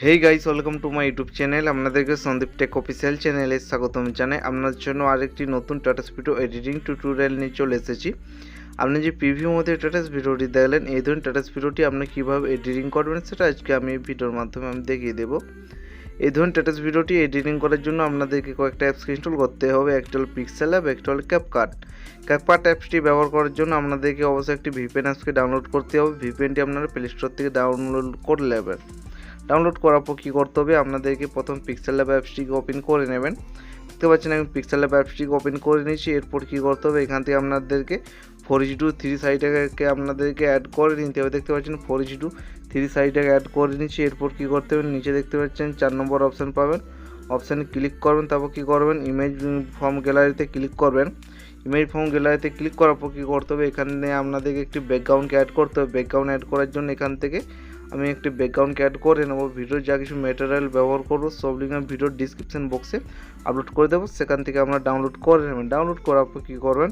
Hey guys, welcome to my YouTube channel. আপনাদেরকে Sandeep take official চ্যানেলে স্বাগতম জানাই। আপনাদের জন্য আরেকটি নতুন স্ট্যাটাস ভিডিও এডিটিং টিউটোরিয়াল নিয়ে চলে এসেছি। আপনি যে প্রিভিউর মধ্যে স্ট্যাটাস ভিডিওটি দেখলেন, এই ধরনের স্ট্যাটাস ভিডিওটি আপনি কীভাবে এডিটিং করবেন সেটা আজকে আমি এই ভিডিওর মাধ্যমে দেখিয়ে দেবো। এই ধরনের স্ট্যাটাস ভিডিওটি এডিটিং করার জন্য আপনাদেরকে কয়েকটা অ্যাপস ইনস্টল করতে হবে। একটা হল পিক্সেল অ্যাপ, একটা হল ক্যাপকাট। ক্যাপকাট অ্যাপসটি ব্যবহার করার জন্য আপনাদেরকে অবশ্যই একটি ভিপিএন অ্যাপসকে ডাউনলোড করতে হবে। ভিপিএনটি আপনারা প্লে স্টোর থেকে ডাউনলোড করে নেবেন। ডাউনলোড করার পর কী করতে হবে, আপনাদেরকে প্রথম পিক্সেল অ্যাপ অ্যাপসটিকে ওপেন করে নেবেন। দেখতে পাচ্ছেন আমি পিক্সেল অ্যাপ অ্যাপসটিকে ওপেন করে নিয়েছি। এরপর কী করতে হবে, এখান থেকে আপনাদেরকে 4:2 3 সাইডটাকে আপনাদেরকে অ্যাড করে নিতে হবে। দেখতে পাচ্ছেন 4:2 3 সাইডটাকে অ্যাড করে নিচ্ছি। এরপর কী করতে হবে, নিচে দেখতে পাচ্ছেন 4 নম্বর অপশান পাবেন, অপশানে ক্লিক করবেন। তারপর কী করবেন, ইমেজ ফর্ম গ্যালারিতে ক্লিক করবেন। ইমেজ ফর্ম গ্যালারিতে ক্লিক করার পর কী করতে হবে, এখানে আপনাদেরকে একটি ব্যাকগ্রাউন্ডকে অ্যাড করতে হবে। ব্যাকগ্রাউন্ড অ্যাড করার জন্য এখান থেকে আমি একটি ব্যাকগ্রাউন্ডকে অ্যাড করে নেব। ভিডিওর যা কিছু ম্যাটেরিয়াল ব্যবহার করবো সব লিঙ্ক আমি ভিডিওর ডিসক্রিপশন বক্সে আপলোড করে দেবো, সেখান থেকে আপনারা ডাউনলোড করে নেবেন। ডাউনলোড করার পর কী করবেন,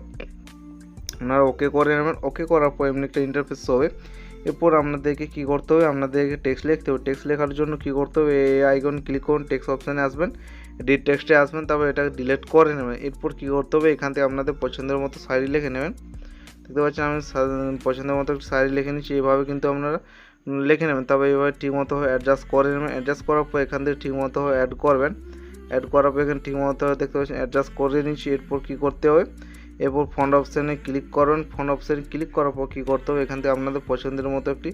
আপনারা ওকে করে নেবেন। ওকে করার পর এমনি একটা ইন্টারফেস হবে। এরপর আপনাদেরকে কী করতে হবে, আপনাদেরকে টেক্সট লিখতে হবে। টেক্সট লেখার জন্য কী করতে হবে, এই আইকন ক্লিক করুন, টেক্সট অপশানে আসবেন, এডিট টেক্সটে আসবেন, তারপর এটাকে ডিলিট করে নেবেন। এরপর কী করতে হবে, এখান থেকে আপনাদের পছন্দের মতো শাড়ি লিখে নেবেন। দেখতে পাচ্ছেন আমি পছন্দের মতো একটা শাড়ি লিখে নিচ্ছি। এইভাবে কিন্তু আপনারা লিখে নেবেন। তবে এবার ঠিকমতো অ্যাডজাস্ট করে নেবেন। অ্যাডজাস্ট করার পর এখান থেকে ঠিকমতো অ্যাড করবেন। অ্যাড করার পর এখানে ঠিকমতো দেখতে পাচ্ছেন অ্যাডজাস্ট করে নিচ্ছি। এরপর কী করতে হবে, এরপর ফন্ট অপশানে ক্লিক করবেন। ফন্ট অপশানে ক্লিক করার পর কী করতে হবে, এখান থেকে আপনাদের পছন্দের মতো একটি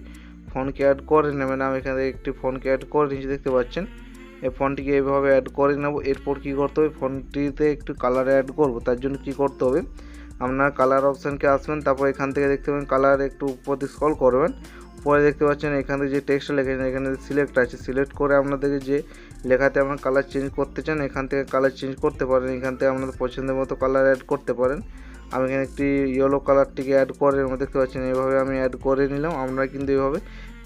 ফন্টকে অ্যাড করে নেবেন। আমি এখানে একটি ফন্টকে অ্যাড করে নিচ্ছি। দেখতে পাচ্ছেন এই ফন্টটিকে এইভাবে অ্যাড করে নেব। এরপর কী করতে হবে, ফন্টটিতে একটু কালার অ্যাড করব। তার জন্য কী করতে হবে, আপনার কালার অপশানকে আসবেন। তারপর এখান থেকে দেখতে পাবেন কালার একটু উপর দিয়ে স্ক্রল করবেন। পরে দেখতে পাচ্ছেন এখান থেকে যে টেক্সট লেখেছেন এখানে সিলেক্ট আছে, সিলেক্ট করে আপনাদেরকে যে লেখাতে আপনার কালার চেঞ্জ করতে চান এখান থেকে কালার চেঞ্জ করতে পারেন। এখান থেকে আপনাদের পছন্দের মতো কালার অ্যাড করতে পারেন। আমি এখানে একটি ইয়েলো কালারটিকে অ্যাড করে দেখতে পাচ্ছেন এইভাবে আমি অ্যাড করে নিলাম। আপনারা কিন্তু এইভাবে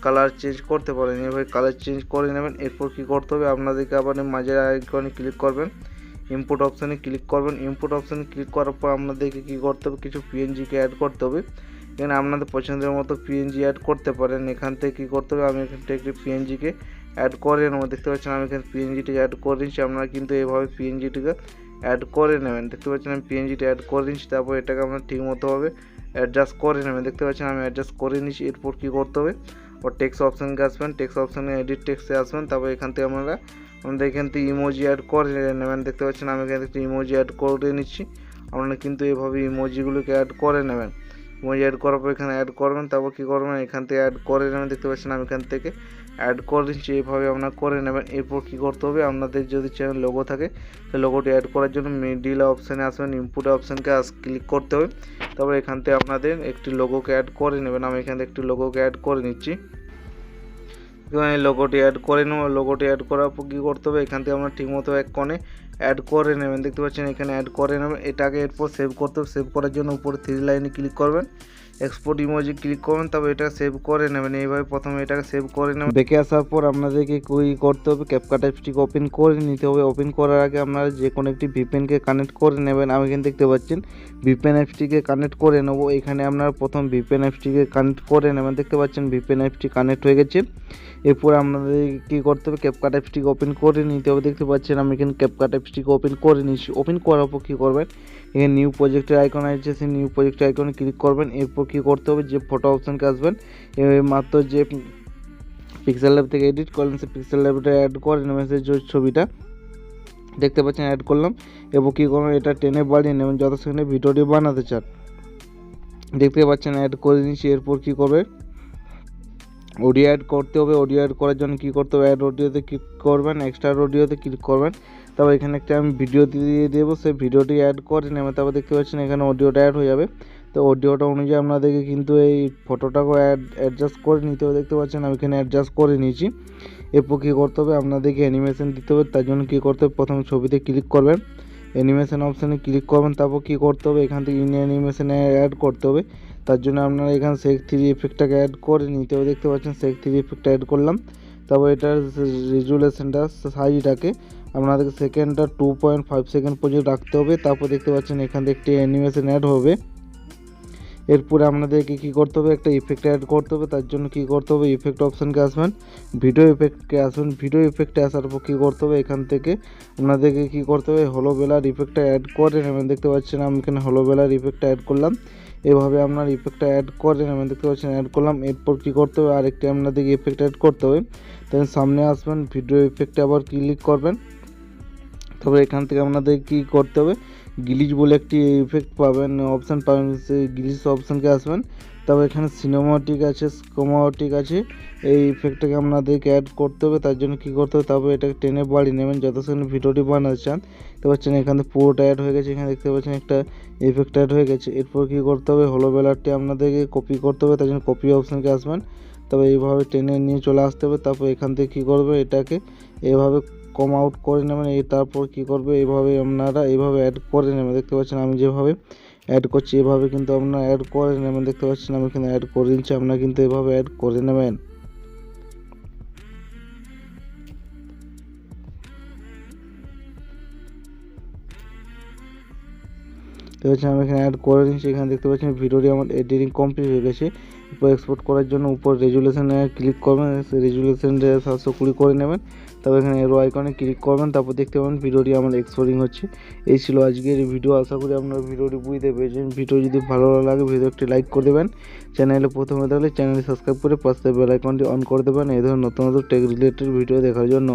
কালার চেঞ্জ করতে পারেন, এইভাবে কালার চেঞ্জ করে নেবেন। এরপর কী করতে হবে, আপনাদেরকে আবার মাঝের আইকনে ক্লিক করবেন, ইনপুট অপশানে ক্লিক করবেন। ইনপুট অপশানে ক্লিক করার পর আপনাদেরকে কী করতে হবে, কিছু পিএনজিকে অ্যাড করতে হবে। এখানে আপনাদের পছন্দের মতো পিএনজি অ্যাড করতে পারেন। এখান থেকে কী করতে হবে, আমি এখান থেকে একটি পিএনজিকে অ্যাড করে নেব। দেখতে পাচ্ছেন আমি এখানে পিএনজিটিকে অ্যাড করে নিচ্ছি। আপনারা কিন্তু এইভাবে পিএনজিটিকে অ্যাড করে নেবেন। দেখতে পাচ্ছেন আমি পিএনজিটি অ্যাড করে নিচ্ছি। তারপর এটাকে আপনারা ঠিকমতোভাবে অ্যাডজাস্ট করে নেবেন। দেখতে পাচ্ছেন আমি অ্যাডজাস্ট করে নিচ্ছি। এরপর কী করতে হবে, ও টেক্সট অপশানকে আসবেন, টেক্সট অপশানে এডিট টেক্সটে আসবেন। তারপর এখান থেকে আপনারা আমাদের এখান থেকে ইমোজি অ্যাড করে নেবেন। দেখতে পাচ্ছেন আমি এখান থেকে ইমোজি অ্যাড করে নিচ্ছি। আপনারা কিন্তু এইভাবে ইমোজিগুলোকে অ্যাড করে নেবেন। ইমোজি অ্যাড করার পর এখানে অ্যাড করবেন। তারপর কী করবেন, এখান থেকে অ্যাড করে নেবেন। দেখতে পাচ্ছেন আমি এখান থেকে অ্যাড করে নিচ্ছি। এইভাবে আপনারা করে নেবেন। এরপর কী করতে হবে, আপনাদের যদি চ্যানেল লোগো থাকে সেই লোগোটি অ্যাড করার জন্য মিডিল অপশানে আসবেন, ইনপুট অপশানকে ক্লিক করতে হবে। তারপর এখান থেকে আপনাদের একটি লোগোকে অ্যাড করে নেবেন। আমি এখান থেকে একটি লোগোকে অ্যাড করে নিচ্ছি। লোগোটি অ্যাড করে নেব। লোগোটি অ্যাড করার পর কী করতে হবে, এখান থেকে আমরা ঠিকমতো এক কোণে অ্যাড করে নেবেন। দেখতে পাচ্ছেন এখানে অ্যাড করে নেবেন। এটাকে এরপর সেভ করতে হবে। সেভ করার জন্য উপরে 3 লাইনে ক্লিক করবেন, এক্সপোর্ট ইমোজি ক্লিক করবেন। তারপর এটা সেভ করে নেবেন। এইভাবে প্রথমে এটাকে সেভ করে নেবেন। দেখে আসার পর আপনাদেরকে কী করতে হবে, ক্যাপকাট অ্যাপসটিকে ওপেন করে নিতে হবে। ওপেন করার আগে আপনারা যে কোনো একটি ভিপিএনকে কানেক্ট করে নেবেন। আমি এখানে দেখতে পাচ্ছেন ভিপিএন অ্যাপসটিকে কানেক্ট করে নেব। এখানে আপনারা প্রথম ভিপিএন অ্যাপসটিকে কানেক্ট করে নেবেন। দেখতে পাচ্ছেন ভিপিএন অ্যাপসটি কানেক্ট হয়ে গেছে। এরপর আপনাদের কী করতে হবে, ক্যাপকাট অ্যাপসটিকে ওপেন করে নিতে হবে। দেখতে পাচ্ছেন আমি এখানে ক্যাপকাট অ্যাপসটিকে ওপেন করে নিচ্ছি। ওপেন করার পর কী করবেন, এখানে নিউ প্রজেক্টের আইকন আছে, সেই নিউ প্রজেক্টের আইকনে ক্লিক করবেন। এরপর কী করতে হবে, যে ফটো অপশানকে আসবেন, মাত্র যে পিক্সেল ল্যাব থেকে এডিট করলেন সেই পিক্সেল ল্যাবটা অ্যাড করে নেবেন। সেই ছবিটা দেখতে পাচ্ছেন অ্যাড করলাম। এরপর কী করবেন, এটা টেনে বাড়িয়ে নেবেন যত সেখানে ভিডিওটি বানাতে চান। দেখতে পাচ্ছেন অ্যাড করে নিচ্ছি। এরপর কী করবে, অডিও অ্যাড করতে হবে। অডিও অ্যাড করার জন্য কী করতে হবে, অ্যাড অডিওতে ক্লিক করবেন, এক্সট্রা অডিওতে ক্লিক করবেন। তারপর এখানে একটা আমি ভিডিও দিয়ে দেবো, সেই ভিডিওটি অ্যাড করে নেবেন। তারপর দেখতে পাচ্ছেন এখানে অডিওটা অ্যাড হয়ে যাবে। তো অডিওটা অনুযায়ী আপনাদেরকে কিন্তু এই ফটোটাকেও অ্যাডজাস্ট করে নিতে হবে। দেখতে পাচ্ছেন আমি এখানে অ্যাডজাস্ট করে নিয়েছি। এরপর কী করতে হবে, আপনাদেরকে অ্যানিমেশন দিতে হবে। তার জন্য কী করতে হবে, প্রথমে ছবিতে ক্লিক করবেন, অ্যানিমেশন অপশানে ক্লিক করবেন। তারপর কী করতে হবে, এখান থেকে ইন অ্যানিমেশনে অ্যাড করতে হবে। তার জন্য আপনারা এখানে sec3 ইফেক্টটাকে অ্যাড করে নিতে হবে। দেখতে পাচ্ছেন sec3 ইফেক্টটা অ্যাড করলাম। তারপর এটার রেজুলেশনটা সাইজটাকে আপনাদেরকে সেকেন্ডটা 2.5 সেকেন্ড পর্যন্ত রাখতে হবে। তারপর দেখতে পাচ্ছেন এখান থেকে একটি অ্যানিমেশন অ্যাড হবে। এরপরে আপনাদেরকে কী করতে হবে, একটা ইফেক্ট অ্যাড করতে হবে। তার জন্য কী করতে হবে, ইফেক্ট অপশানকে আসবেন, ভিডিও ইফেক্টকে আসবেন। ভিডিও ইফেক্টে আসার পর কী করতে হবে, এখান থেকে আপনাদেরকে কী করতে হবে, হলোবেলার ইফেক্টটা অ্যাড করে নেবেন। দেখতে পাচ্ছেন আমি এখানে হলোবেলার ইফেক্টটা অ্যাড করলাম। এভাবে আপনার ইফেক্টটা অ্যাড করে নেবেন। দেখতে পাচ্ছেন অ্যাড করলাম। এরপর কী করতে হবে, আরেকটি আপনাদেরকে ইফেক্ট অ্যাড করতে হবে। তখন সামনে আসবেন, ভিডিও ইফেক্টে আবার ক্লিক করবেন। তবে এখান থেকে আপনাদের কী করতে হবে, গ্লিচ বলে একটি ইফেক্ট পাবেন, অপশান পাবেন, সেই গ্লিচ অপশানকে আসবেন। তবে এখানে সিনেমাটিক আছে, স্কোমাটিক আছে, এই ইফেক্টটাকে আপনাদেরকে অ্যাড করতে হবে। তার জন্য কী করতে হবে, তারপরে এটাকে টেনে বাড়িয়ে নেবেন যত সেখানে ভিডিওটি বানাতে চান। দেখতে পাচ্ছেন এখানে পুরোটা অ্যাড হয়ে গেছে। এখানে দেখতে পাচ্ছেন একটা ইফেক্ট অ্যাড হয়ে গেছে। এরপর কী করতে হবে, হলোবেলারটি আপনাদেরকে কপি করতে হবে। তার জন্য কপি অপশানকে আসবেন। তবে এইভাবে টেনে নিয়ে চলে আসতে হবে। তারপর এখান থেকে কী করবে, এটাকে এভাবে কম আউট করে নেবেন। তারপর কী করবে, এইভাবে আপনারা এইভাবে অ্যাড করে নেবেন। দেখতে পাচ্ছেন আমি যেভাবে অ্যাড করছি এভাবে কিন্তু আপনারা অ্যাড করে নেবেন। দেখতে পাচ্ছেন আমি এখানে অ্যাড করে দিচ্ছি, আপনারা কিন্তু এভাবে অ্যাড করে নেবেন। দেখতে পাচ্ছেন আমি এখানে অ্যাড করে দিচ্ছি। এখানে দেখতে পাচ্ছেন ভিডিওটি আমার এডিটিং কমপ্লিট হয়ে গেছে। উপর এক্সপোর্ট করার জন্য উপর রেজুলেশনে ক্লিক করবেন, রেজুলেশন 720 করে নেবেন। তারপর এখানে এরো আইকনে ক্লিক করবেন। তারপর দেখতে পাবেন ভিডিওটি আমার এক্সপোর্টিং হচ্ছে। এই ছিল আজকের ভিডিও। আশা করি আপনারা ভিডিওটি বুঝতে পেরেছেন। ভিডিও যদি ভালো লাগে ভিডিও একটি লাইক করে দেবেন। চ্যানেলে প্রথমে থাকলে চ্যানেলটি সাবস্ক্রাইব করে পাশে বেল আইকনটি অন করে দেবেন এই ধরনের নতুন নতুন টেক রিলেটেড ভিডিও দেখার জন্য।